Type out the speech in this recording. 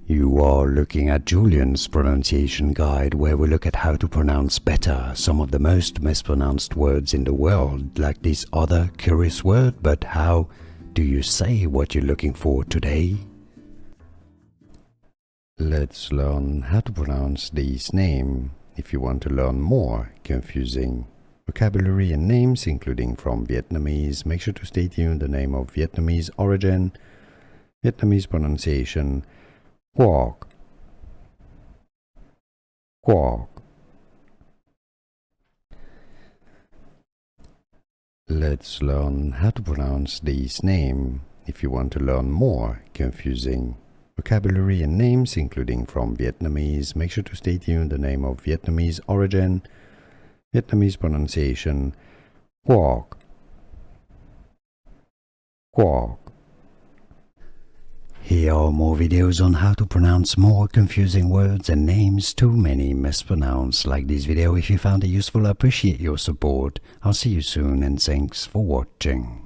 You are looking at Julian's pronunciation guide, where we look at how to pronounce better some of the most mispronounced words in the world, like this other curious word. But how do you say what you're looking for today? Let's learn how to pronounce this name. If you want to learn more confusing vocabulary and names, including from Vietnamese, make sure to stay tuned. The name of Vietnamese origin, Vietnamese pronunciation, Quach, Quach. Let's learn how to pronounce this name. If you want to learn more confusing vocabulary and names, including from Vietnamese, make sure to stay tuned. The name of Vietnamese origin, Vietnamese pronunciation, Quach, Quach. Here are more videos on how to pronounce more confusing words and names too many mispronounced. Like this video if you found it useful. I appreciate your support. I'll see you soon and thanks for watching.